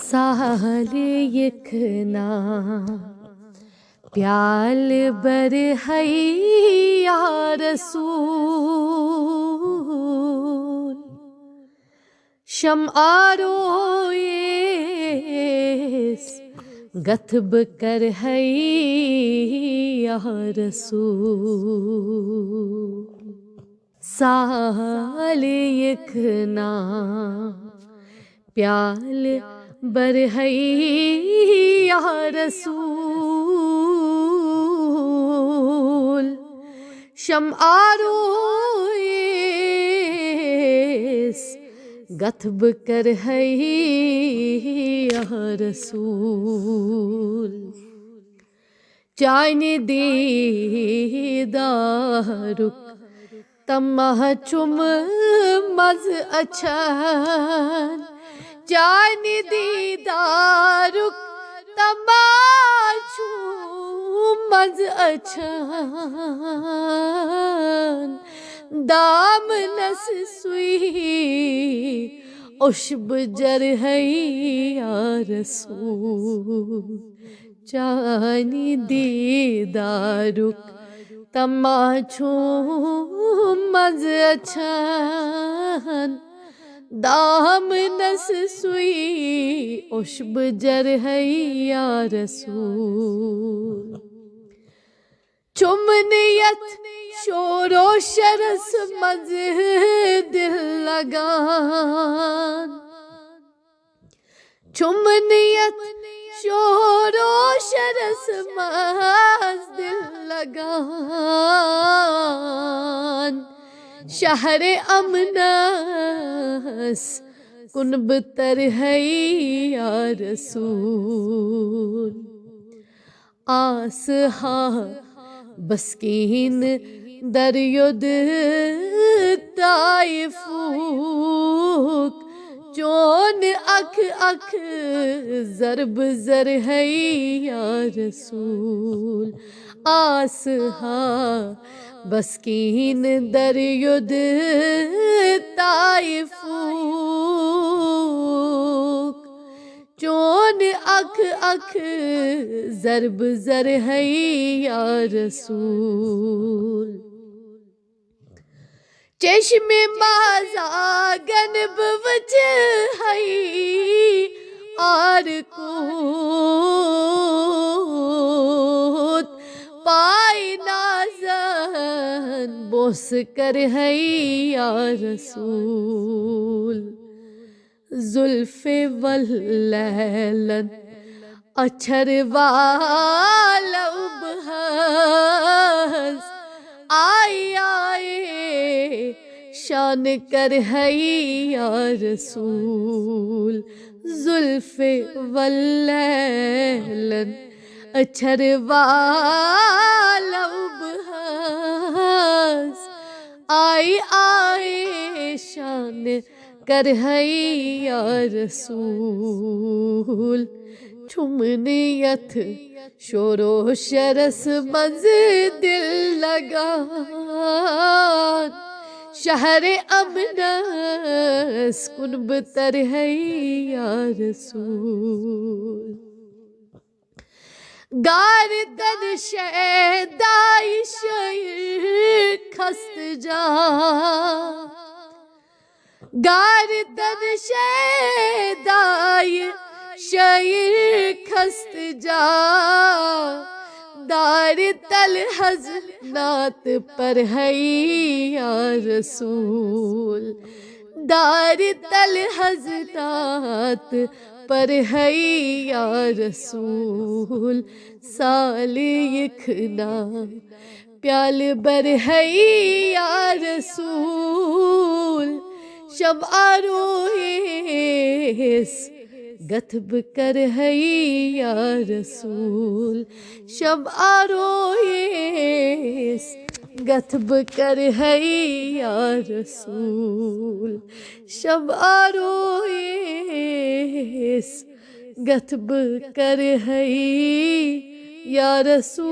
साल यखना प्याल बर है या रसूल शमआरोयस गथब कर है या रसूल साल यखना प्याल बर है या रसूल शमआरोयस गथब कर है या रसूल चाइने दीदारुक तमह चुम मज अछन चाइने दीदारुक तमाचू मज अछन दाम नस सुई उशब जर है या रसूल चाइने दीदारुक तमाचू मज अछन दाम नस सुई उशब जर है या रसूल चुमनियत शोरो शरस मज दिल लगान चुमनियत शोरो शरस मज दिल लगान शहर अमनस कुनब तर है या रसूल आस हा बस्कीन दरयुद ताइफूक चोन अख अख जरब जर है या रसूल आस हा बस्कीन दरयुद ताइफूक चोन अख अख जरब जर है या रसूल चश्मे माजागन बवच है आर कोत पाई नाजन बोस कर है या रसूल जुल्फे वल्लैलन अछर वालब हंस आए आए शान कर है या रसूल जुल्फे वल्लैलन अछर वालब हंस आए आए शान कर है या रसूल चुमनियत शोरो शरस मज दिल लगान शहर अमनस कुनब तर है या रसूल गार तन शैदाई शयर खस्त जा गार तन शैदाई शयर खस्त जा दार तल हज़नात पर है या रसूल दार तल हज़नात पर है या रसूल साल यखना प्याल बर है या रसूल शमआरोयस गथब कर है या रसूल शमआरोयस गथब कर है या रसूल शमआरोयस गथब कर है या रसूल।